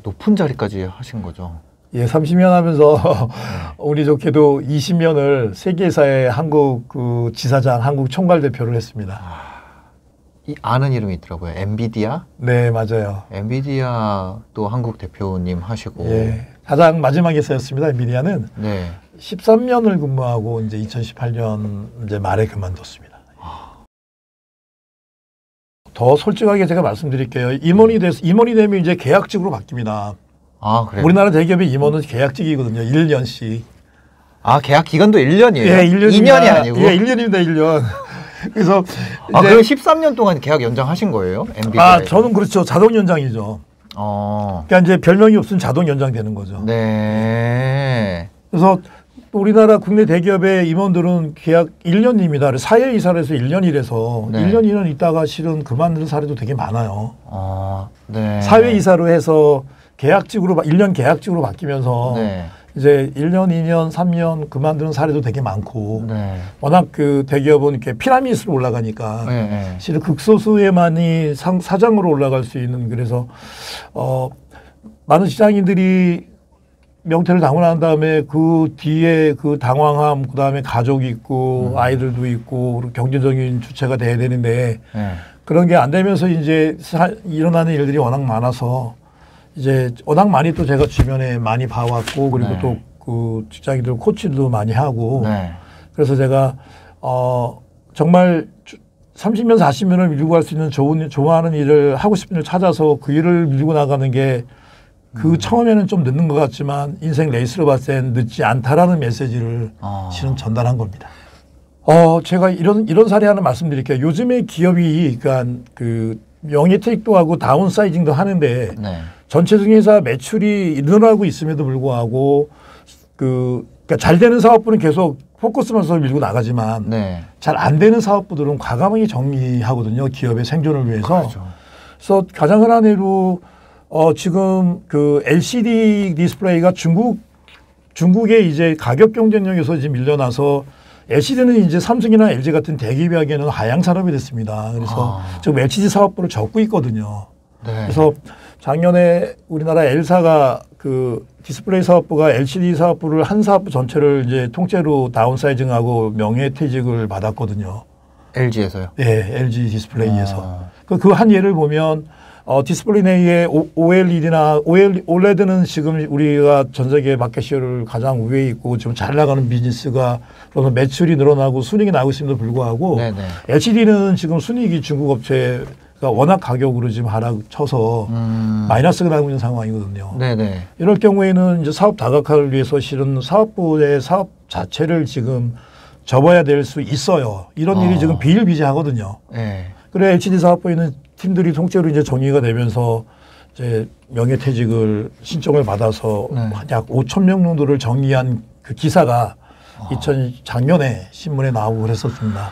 높은 자리까지 하신 거죠? 예, 30년 하면서 운이 좋게도 20년을 세계사의 한국 그 지사장, 한국 총괄 대표를 했습니다. 아는 이름이 있더라고요. 엔비디아? 네, 맞아요. 엔비디아 또 한국 대표님 하시고. 예, 가장 마지막에 쓰였습니다. 엔비디아는 네. 13년을 근무하고 이제 2018년 이제 말에 그만뒀습니다. 더 솔직하게 제가 말씀드릴게요. 임원이 되면 이제 계약직으로 바뀝니다. 아, 그래요? 우리나라 대기업의 임원은 계약직이거든요. 1년씩. 아, 계약 기간도 1년이에요? 예, 1년입니다. 2년이 아니고? 예, 1년입니다. 1년. 그래서 그럼 13년 동안 계약 연장하신 거예요? 엔비디아에? 저는 그렇죠. 자동 연장이죠. 그러니까 이제 별명이 없으면 자동 연장되는 거죠. 네. 그래서 우리나라 국내 대기업의 임원들은 계약 1년입니다. 사회이사를 해서 1년 일해서 네. 1년 2년 있다가 실은 그만두는 사례도 되게 많아요. 네. 사회이사로 해서 계약직으로 1년 계약직으로 바뀌면서 네. 이제 1년, 2년, 3년 그만두는 사례도 되게 많고 네. 워낙 그 대기업은 이렇게 피라미드로 올라가니까 네. 실은 극소수에만이 사장으로 올라갈 수 있는 그래서 많은 시장인들이 명태를 당고 난 다음에 그 뒤에 그 당황함, 그 다음에 가족이 있고 아이들도 있고 경제적인 주체가 돼야 되는데 그런 게 안 되면서 이제 일어나는 일들이 워낙 많아서 이제 워낙 많이 또 제가 주변에 많이 봐왔고 그리고 또 그 직장인들 코치도 많이 하고 그래서 제가 정말 30년, 40년을 밀고 갈 수 있는 좋아하는 일을 하고 싶은 일을 찾아서 그 일을 밀고 나가는 게 그 처음에는 좀 늦는 것 같지만 인생 레이스로 봤을 땐 늦지 않다라는 메시지를 실은 전달한 겁니다. 제가 이런 사례 하나 말씀드릴게요. 요즘에 기업이 그러니까 그 명예퇴직도 하고 다운사이징도 하는데 전체적인 회사 매출이 늘어나고 있음에도 불구하고 그러니까 잘 되는 사업부는 계속 포커스만서 밀고 나가지만 잘 안 되는 사업부들은 과감하게 정리하거든요. 기업의 생존을 위해서. 그렇죠. 그래서 가장 흔한 예로 지금 그 LCD 디스플레이가 중국의 이제 가격 경쟁력에서 지금 밀려나서 LCD는 이제 삼성이나 LG 같은 대기업에게는 하향 산업이 됐습니다. 그래서 지금 LCD 사업부를 접고 있거든요. 그래서 작년에 우리나라 L사가 그 디스플레이 사업부가 LCD 사업부를 한 사업부 전체를 이제 통째로 다운사이징하고 명예퇴직을 받았거든요. LG에서요? 네, LG 디스플레이에서. 그 한 예를 보면 디스플레이 내에 OLED나 OLED는 지금 우리가 전 세계 마켓시어를 가장 우위에 있고 지금 잘 나가는 비즈니스가 그래서 매출이 늘어나고 순이익이 나고 있음에도 불구하고 LCD는 지금 순이익이 중국 업체가 워낙 가격으로 지금 하락쳐서 마이너스가 나고 있는 상황이거든요. 이럴 경우에는 이제 사업 다각화를 위해서 실은 사업부의 사업 자체를 지금 접어야 될 수 있어요. 이런 일이 지금 비일비재하거든요. 그래 LCD 사업부에 있는 팀들이 통째로 이제 정리가 되면서 이제 명예퇴직을 신청을 받아서 약 5천 명 정도를 정리한 그 기사가 작년에 신문에 나오고 그랬었습니다.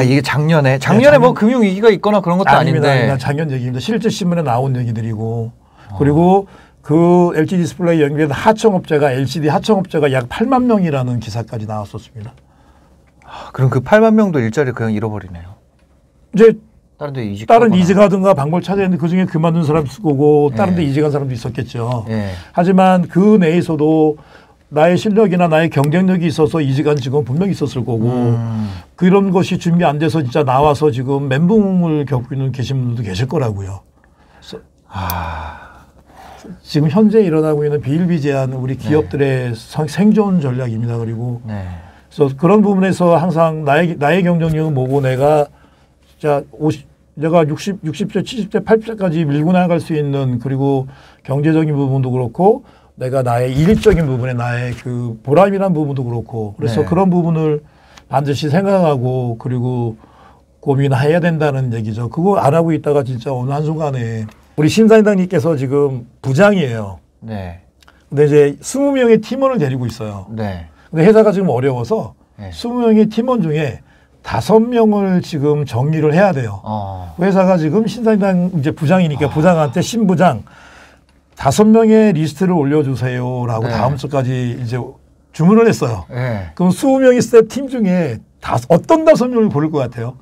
이게 작년에 뭐 금융 위기가 있거나 그런 것도 아닌데 작년 얘기입니다. 실제 신문에 나온 얘기들이고 그리고 그 LG 디스플레이 연결된 하청업체가 LCD 하청업체가 약 8만 명이라는 기사까지 나왔었습니다. 그럼 그 8만 명도 일자리를 그냥 잃어버리네요. 이제 다른 이직하든가 방법을 찾아야 되는데 그중에 그만둔 사람도 있을 거고 다른 데 이직한 사람도 있었겠죠. 하지만 그 내에서도 나의 실력이나 나의 경쟁력이 있어서 이직한 직원 분명히 있었을 거고 그런 것이 준비 안 돼서 진짜 나와서 지금 멘붕을 겪고 있는 계신 분들도 계실 거라고요. 지금 현재 일어나고 있는 비일비재한 우리 기업들의 생존 전략입니다. 그리고 그래서 그런 부분에서 항상 나의 경쟁력은 뭐고 내가 진짜 내가 60세, 70세, 80세까지 밀고 나갈 수 있는 그리고 경제적인 부분도 그렇고 내가 나의 일적인 부분에 나의 그 보람이라는 부분도 그렇고 그래서 그런 부분을 반드시 생각하고 그리고 고민해야 된다는 얘기죠. 그거 안 하고 있다가 진짜 어느 한순간에 우리 심사위원장님께서 지금 부장이에요. 근데 이제 20명의 팀원을 데리고 있어요. 근데 회사가 지금 어려워서 20명의 팀원 중에 5명을 지금 정리를 해야 돼요. 회사가 지금 신사임당 이제 부장이니까 부장한테 신부장 5명의 리스트를 올려주세요라고 다음 주까지 이제 주문을 했어요. 그럼 20명이 있을 때 팀 중에 어떤 5명을 고를 것 같아요?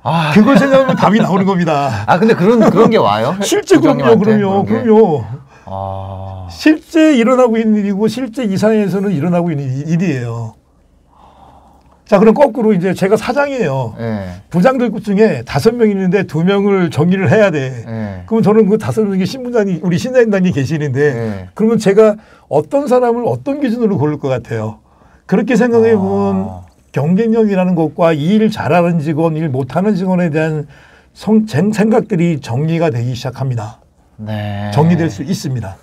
아, 그걸 생각하면 답이 나오는 겁니다. 아 근데 그런 게 와요? 실제 그럼요. 그런 게? 그럼요. 아, 실제 일어나고 있는 일이고 실제 이사회에서는 일어나고 있는 일이에요. 자, 그럼 거꾸로 이제 제가 사장이에요. 네. 부장들 중에 5명 있는데 2명을 정리를 해야 돼. 네. 그러면 저는 그 5명 중에 신분장이 우리 신사임당이 계시는데 네. 그러면 제가 어떤 사람을 어떤 기준으로 고를 것 같아요. 그렇게 생각해 보면 경쟁력이라는 것과 이 일 잘하는 직원, 일 못하는 직원에 대한 생각들이 정리가 되기 시작합니다. 네. 정리될 수 있습니다.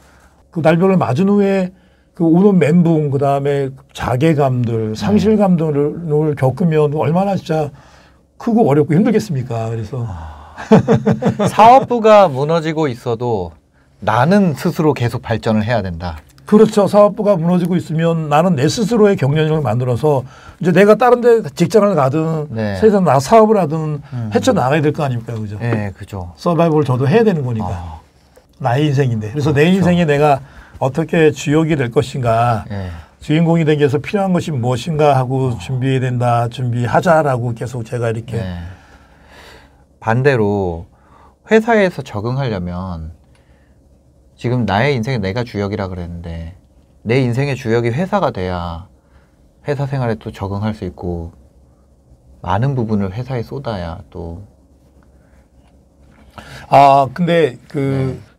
그 날별을 맞은 후에 그 오는 멘붕, 그 다음에 자괴감들, 상실감들을 겪으면 얼마나 진짜 크고 어렵고 힘들겠습니까? 그래서 사업부가 무너지고 있어도 나는 스스로 계속 발전을 해야 된다. 그렇죠. 사업부가 무너지고 있으면 나는 내 스스로의 경쟁력을 만들어서 이제 내가 다른 데 직장을 가든 네. 세상 나 사업을 하든 헤쳐나가야 될 거 아닙니까? 그죠? 네, 그죠. 서바이벌 저도 해야 되는 거니까. 나의 인생인데. 그래서 내 인생에 내가 어떻게 주역이 될 것인가. 네. 주인공이 되기 위해서 필요한 것이 무엇인가 하고 준비해야 된다. 준비하자라고 계속 제가 이렇게. 네. 반대로 회사에서 적응하려면 지금 나의 인생에 내가 주역이라 그랬는데 내 인생의 주역이 회사가 돼야 회사 생활에 또 적응할 수 있고 많은 부분을 회사에 쏟아야 또. 아, 근데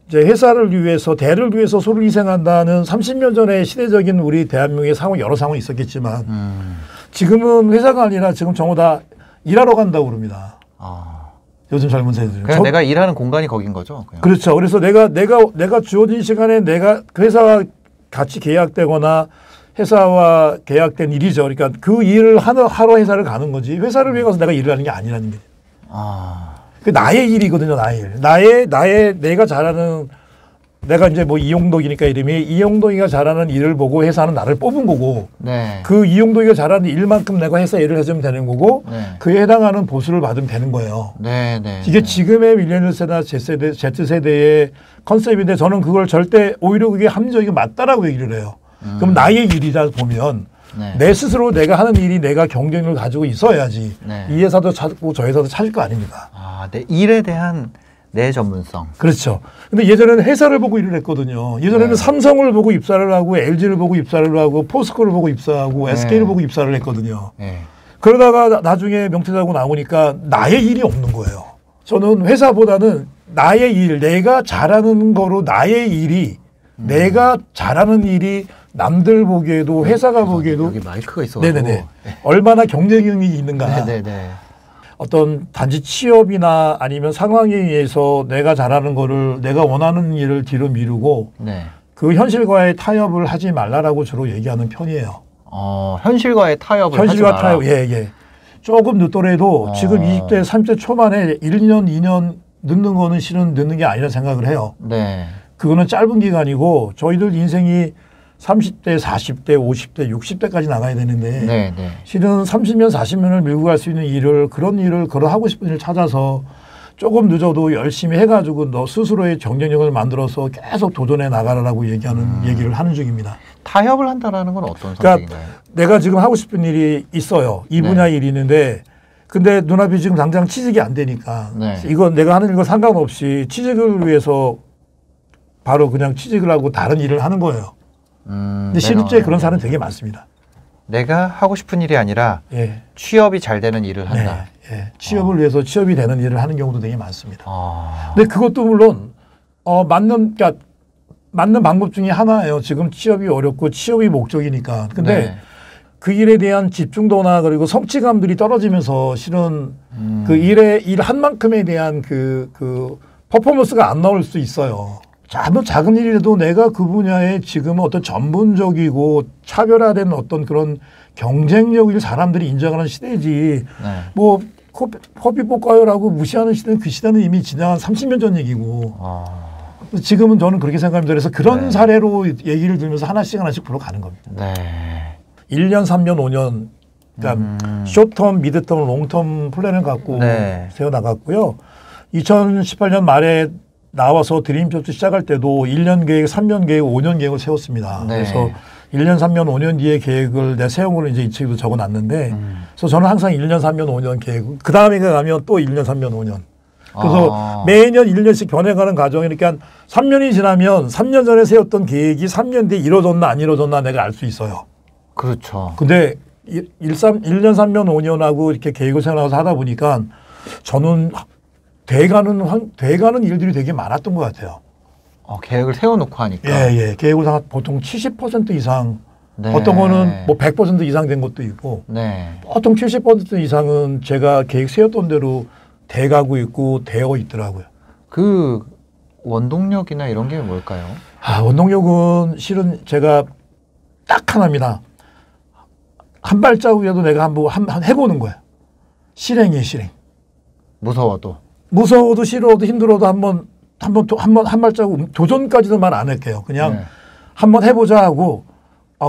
이제 회사를 위해서 대를 위해서 소를 희생한다는 30년 전에 시대적인 우리 대한민국의 여러 상황이 있었겠지만 지금은 회사가 아니라 지금 전부 다 일하러 간다고 그럽니다. 요즘 젊은 세대들은. 그냥 내가 일하는 공간이 거긴 거죠. 그냥. 그렇죠. 그래서 내가 주어진 시간에 내가 그 회사와 같이 계약되거나 회사와 계약된 일이죠. 그러니까 그 일을 하러 회사를 가는 거지. 회사를 위해 가서 내가 일을 하는 게 아니라는 거죠. 그 나의 일이거든요. 나의 일. 내가 잘하는, 내가 이제 뭐 이용덕이니까 이름이 이용덕이가 잘하는 일을 보고 회사는 나를 뽑은 거고 네. 그 이용덕이가 잘하는 일만큼 내가 회사 일을 해주면 되는 거고 네. 그에 해당하는 보수를 받으면 되는 거예요. 네, 네. 이게 지금의 밀레니얼 세대나 Z세대의 컨셉인데 저는 그걸 절대 오히려 그게 합리적이고 맞다라고 얘기를 해요. 그럼 나의 일이다 보면 네. 내 스스로 내가 하는 일이 내가 경쟁력을 가지고 있어야지 네. 이 회사도 찾고 저 회사도 찾을 거 아닙니까? 내 일에 대한 내 전문성. 그렇죠. 근데 예전에는 회사를 보고 일을 했거든요. 예전에는 네. 삼성을 보고 입사를 하고 LG를 보고 입사를 하고 포스코를 보고 입사하고 네. SK를 보고 입사를 했거든요. 네. 그러다가 나중에 명퇴하고 나오니까 나의 일이 없는 거예요. 저는 회사보다는 나의 일, 내가 잘하는 거로 나의 일이 내가 잘하는 일이 남들 보기에도 회사가 보기에도 여기 마이크가 있어가지고. 네네네. 얼마나 경쟁력이 있는가. 네네네. 어떤 단지 취업이나 아니면 상황에 의해서 내가 잘하는 거를 내가 원하는 일을 뒤로 미루고 네. 그 현실과의 타협을 하지 말라라고 주로 얘기하는 편이에요. 현실과의 타협을 현실과 하지 마라. 타협, 예. 조금 늦더라도 지금 20대, 30대 초반에 1년, 2년 늦는 거는 실은 늦는 게 아니라 생각을 해요. 네. 그거는 짧은 기간이고 저희들 인생이 30대, 40대, 50대, 60대까지 나가야 되는데 네, 네. 실은 30년, 40년을 밀고 갈 수 있는 그런 일을 하고 싶은 일을 찾아서 조금 늦어도 열심히 해가지고 너 스스로의 경쟁력을 만들어서 계속 도전해 나가라라고 얘기를 하는 중입니다. 타협을 한다라는 건 어떤 그러니까 선택인가요? 내가 지금 하고 싶은 일이 있어요. 이 분야 일이 있는데 근데 눈앞이 지금 당장 취직이 안 되니까 이건 내가 하는 일과 상관없이 취직을 위해서 바로 그냥 취직을 하고 다른 일을 하는 거예요. 근데 실제 그런 사람은 되게 많습니다. 내가 하고 싶은 일이 아니라 취업이 잘 되는 일을 한다. 취업을 위해서 취업이 되는 일을 하는 경우도 되게 많습니다. 근데 그것도 물론 그러니까 맞는 방법 중에 하나예요. 지금 취업이 어렵고 취업이 목적이니까. 근데 그 일에 대한 집중도나 그리고 성취감들이 떨어지면서 실은 그 일한 만큼에 대한 그 퍼포먼스가 안 나올 수 있어요. 작은 일이라도 내가 그 분야에 지금 어떤 전문적이고 차별화된 어떤 그런 경쟁력을 사람들이 인정하는 시대지. 뭐 커피 볶아요라고 무시하는 시대는 그 시대는 이미 지난 30년 전 얘기고. 지금은 저는 그렇게 생각합니다. 그래서 그런 사례로 얘기를 들으면서 하나씩 풀어가는 겁니다. 1년, 3년, 5년 그러니까 숏텀, 미드텀, 롱텀 플랜을 갖고 세워나갔고요. 2018년 말에 나와서 드림조트 시작할 때도 1년 계획, 3년 계획, 5년 계획을 세웠습니다. 그래서 1년, 3년, 5년 뒤에 계획을 내 세용으로 이제 이 책에도 적어놨는데 그래서 저는 항상 1년, 3년, 5년 계획 그 다음에 가면 또 1년, 3년, 5년 그래서 매년 1년씩 변해가는 과정이니까 3년이 지나면 3년 전에 세웠던 계획이 3년 뒤에 이루어졌나 안 이루어졌나 내가 알 수 있어요. 그렇죠. 근데 1년, 3년, 5년하고 이렇게 계획을 세워나가서 하다 보니까 저는 돼가는 일들이 되게 많았던 것 같아요. 계획을 세워놓고 하니까. 예. 계획을 보통 70% 이상, 네. 어떤 거는 뭐 100% 이상 된 것도 있고, 네. 보통 70% 이상은 제가 계획 세웠던 대로 돼가고 있고, 되어 있더라고요. 그 원동력이나 이런 게 뭘까요? 원동력은 실은 제가 딱 하나입니다. 한 발자국이라도 내가 한번 해보는 거예요. 실행이에요, 실행. 무서워도 싫어도 힘들어도 한 발자국 도전까지도 말 안 할게요. 그냥 네. 한번 해보자 하고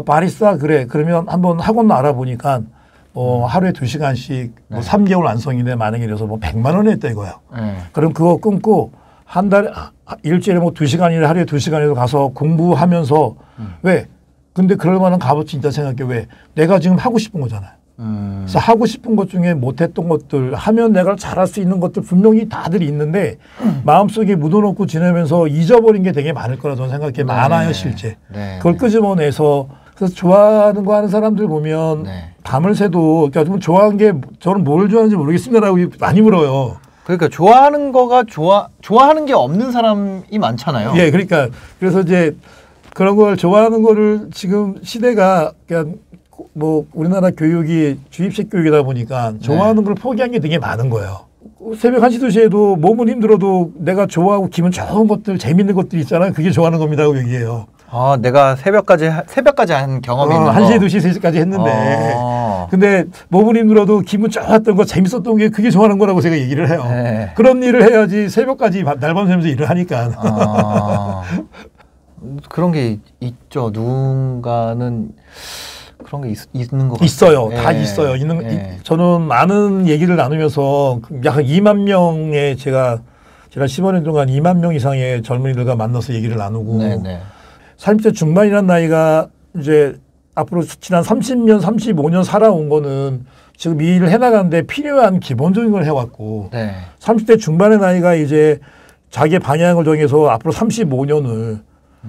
바리스타 그래 그러면 한번 학원 알아보니까 하루에 2시간씩 뭐 3개월 완성인데 만약에 이래서 뭐 100만 원 했다 이거예요. 네. 그럼 그거 끊고 한 달에 일주일에 뭐 2시간이나 하루에 2시간이라도 가서 공부하면서 왜? 근데 그럴 만한 값어치 진짜 생각해. 왜? 내가 지금 하고 싶은 거잖아요. 그래서 하고 싶은 것 중에 못했던 것들 하면 내가 잘할 수 있는 것들 분명히 다들 있는데 마음속에 묻어놓고 지내면서 잊어버린 게 되게 많을 거라 저는 생각해. 많아요 실제. 네. 그걸 끄집어내서 그래서 좋아하는 거 하는 사람들 보면 네. 밤을 새도 그러니까 좀 좋아하는 게 저는 뭘 좋아하는지 모르겠습니다라고 많이 물어요. 그러니까 좋아하는 거가 좋아하는 게 없는 사람이 많잖아요. 예, 그러니까 그래서 이제 그런 걸 좋아하는 거를 지금 시대가 그냥 뭐 우리나라 교육이 주입식 교육이다 보니까 좋아하는 걸 포기한 게 되게 많은 거예요. 새벽 1시, 2시에도 몸은 힘들어도 내가 좋아하고 기분 좋은 것들, 재밌는 것들 있잖아요. 그게 좋아하는 겁니다고 얘기해요. 내가 새벽까지 한 경험이 있는 거. 1시, 2시, 3시까지 했는데 근데 몸은 힘들어도 기분 좋았던 거, 재밌었던 게 그게 좋아하는 거라고 제가 얘기를 해요. 네. 그런 일을 해야지 새벽까지 날밤 새면서 일을 하니까. 그런 게 있죠. 누군가는 그런 게 있는 것 같아요. 있어요. 예. 다 있어요. 예. 저는 많은 얘기를 나누면서 약 2만 명의 제가 지난 15년 동안 2만 명 이상의 젊은이들과 만나서 얘기를 나누고 네네. 30대 중반이라는 나이가 이제 앞으로 지난 30년, 35년 살아온 거는 지금 이 일을 해나가는데 필요한 기본적인 걸 해왔고 네. 30대 중반의 나이가 이제 자기의 방향을 정해서 앞으로 35년을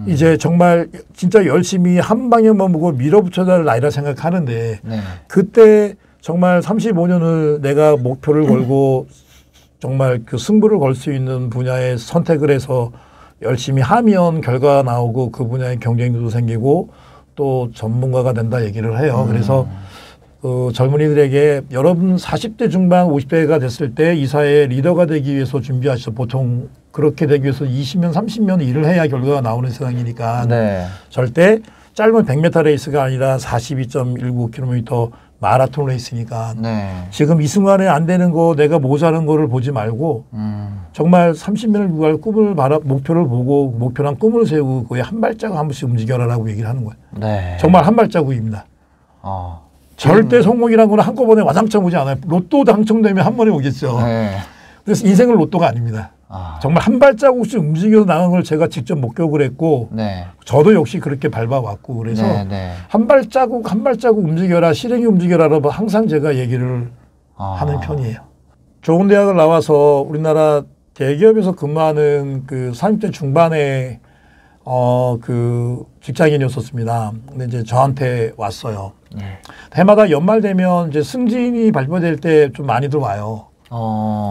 이제 정말 진짜 열심히 한 방향만 보고 밀어붙여야 할 나이라 생각하는데 네. 그때 정말 35년을 내가 목표를 걸고 정말 그 승부를 걸 수 있는 분야에 선택을 해서 열심히 하면 결과가 나오고 그 분야의 경쟁력도 생기고 또 전문가가 된다 얘기를 해요. 그래서 젊은이들에게 여러분 40대 중반 50대가 됐을 때 이 사회의 리더가 되기 위해서 준비하시죠. 보통 그렇게 되기 위해서 20년 30년 일을 해야 결과가 나오는 세상이니까 네. 절대 짧은 100m 레이스가 아니라 42.19km 마라톤 레이스니까 네. 지금 이 순간에 안 되는 거 내가 모자란 거를 보지 말고 정말 30년을 구할 목표를 보고 목표랑 꿈을 세우고 거의 한 발자국 한 번씩 움직여라라고 얘기를 하는 거예요. 네. 정말 한 발자국입니다. 절대 성공이라는 건 한꺼번에 와장창 오지 않아요. 로또 당첨되면 한 번에 오겠죠. 네. 그래서 인생은 로또가 아닙니다. 정말 한 발자국씩 움직여서 나간 걸 제가 직접 목격을 했고 네. 저도 역시 그렇게 밟아왔고 그래서 네, 네. 한 발자국 움직여라 실행이 움직여라라고 항상 제가 얘기를 하는 편이에요. 좋은 대학을 나와서 우리나라 대기업에서 근무하는 그 30대 중반의 그 직장인이었었습니다. 근데 이제 저한테 왔어요. 해마다 연말 되면 이제 승진이 발표될 때 좀 많이들 와요.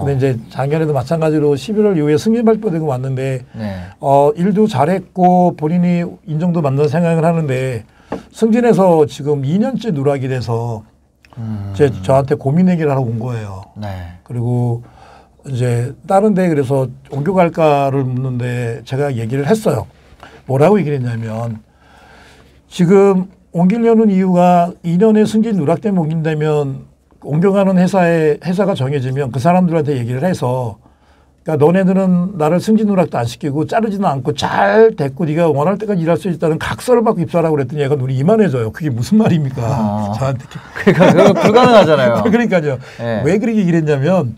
근데 이제 작년에도 마찬가지로 11월 이후에 승진 발표되고 왔는데 네. 일도 잘했고 본인이 인정도 받는 생각을 하는데 승진해서 지금 2년째 누락이 돼서 저한테 고민 얘기를 하러 온 거예요. 네. 그리고 이제 다른 데 그래서 옮겨갈까를 묻는데 제가 얘기를 했어요. 뭐라고 얘기를 했냐면 지금 옮기려는 이유가 2년의 승진 누락 때문에 옮긴다면 옮겨가는 회사가 정해지면 그 사람들한테 얘기를 해서 그러니까 너네들은 나를 승진 누락도 안 시키고 자르지는 않고 잘 됐고 네가 원할 때까지 일할 수 있다는 각서를 받고 입사하라고 그랬더니 얘가 눈이 이만해져요. 그게 무슨 말입니까? 저한테. 그러니까 그거 불가능하잖아요. 그러니까요. 네. 왜 그렇게 얘기를 했냐면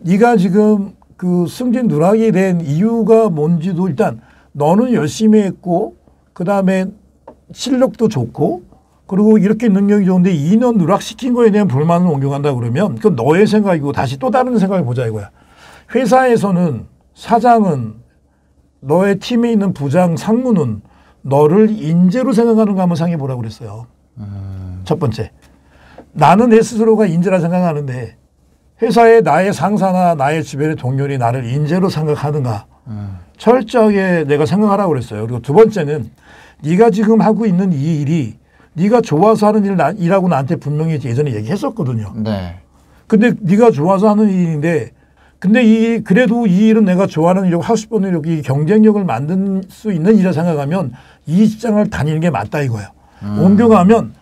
네가 지금 그 승진 누락이 된 이유가 뭔지도 일단 너는 열심히 했고 그다음에 실력도 좋고 그리고 이렇게 능력이 좋은데 2년 누락시킨 거에 대한 불만을 옮겨간다 그러면 그건 너의 생각이고 다시 또 다른 생각을 보자 이거야. 회사에서는 사장은 너의 팀에 있는 부장, 상무는 너를 인재로 생각하는가 한번 생각해 보라고 그랬어요. 첫 번째. 나는 내 스스로가 인재라 생각하는데 회사에 나의 상사나 나의 주변의 동료들이 나를 인재로 생각하는가 철저하게 내가 생각하라고 그랬어요. 그리고 두 번째는 네가 지금 하고 있는 이 일이 네가 좋아서 하는 일이라고 나한테 분명히 예전에 얘기했었거든요. 네. 근데 네가 좋아서 하는 일인데 근데 그래도 이 일은 내가 좋아하는 일이고 하고 싶은 일이고 이 경쟁력을 만들 수 있는 일이라 생각하면 이 직장을 다니는 게 맞다 이거예요. 옮겨가면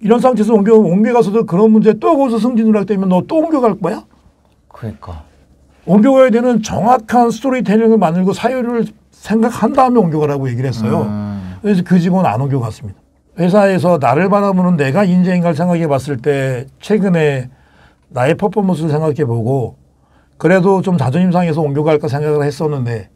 이런 상태에서 옮겨가서도 그런 문제 또 거기서 승진을 하기 때문에 너 또 옮겨갈 거야? 그러니까. 옮겨가야 되는 정확한 스토리텔링을 만들고 사유를 생각한 다음에 옮겨가라고 얘기를 했어요. 그래서 그 직원 안 옮겨갔습니다. 회사에서 나를 바라보는 내가 인재인가를 생각해 봤을 때 최근에 나의 퍼포먼스를 생각해 보고 그래도 좀 자존심 상해서 옮겨갈까 생각을 했었는데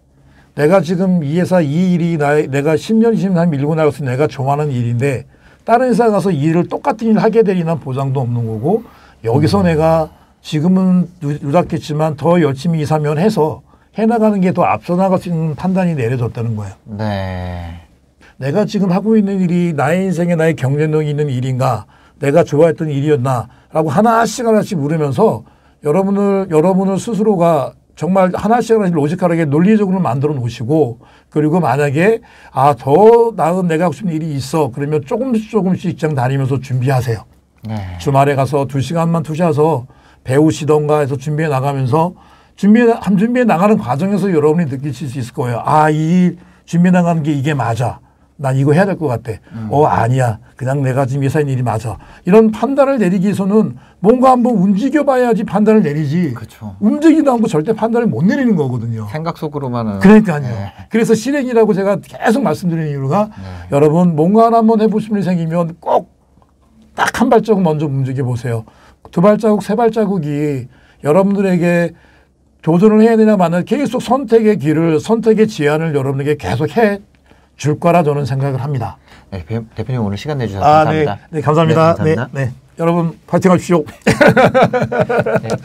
내가 지금 이 회사 이 일이 내가 10년, 20년 밀고 나가서 내가 좋아하는 일인데 다른 회사 가서 이 일을 똑같은 일을 하게 되리는 보장도 없는 거고 여기서 내가 지금은 누락했지만 더 열심히 2, 3년 해서 해나가는 게 더 앞서 나갈 수 있는 판단이 내려졌다는 거예요. 네. 내가 지금 하고 있는 일이 나의 인생에 나의 경쟁력이 있는 일인가 내가 좋아했던 일이었나 라고 하나씩 물으면서 여러분을 스스로가 정말 하나씩 로직하게 논리적으로 만들어 놓으시고 그리고 만약에 더 나은 내가 하고 싶은 일이 있어 그러면 조금씩 직장 다니면서 준비하세요. 네. 주말에 가서 2시간만 투자해서 배우시던가 해서 준비해 나가면서 준비해 나가는 과정에서 여러분이 느끼실 수 있을 거예요. 이 준비해 나가는 게 이게 맞아. 난 이거 해야 될 것 같아. 아니야. 그냥 내가 지금 회사인 일이 맞아. 이런 판단을 내리기 위해서는 뭔가 한번 움직여봐야지 판단을 내리지. 그쵸. 움직이도 않고 절대 판단을 못 내리는 거거든요. 생각 속으로만은. 그러니까요. 네. 그래서 실행이라고 제가 계속 말씀드리는 이유가 여러분 뭔가 하나 한번 해보시는 일이 생기면 꼭 딱 한 발자국 먼저 움직여 보세요. 2발자국, 3발자국이 여러분들에게 도전을 해야 되냐 마냐 계속 선택의 길을 선택의 제한을 여러분에게 계속 해 줄 거라 저는 생각을 합니다. 네, 대표님 오늘 시간 내주셔서 감사합니다. 네, 감사합니다. 네, 감사합니다. 네. 여러분 파이팅 하십시오. 네.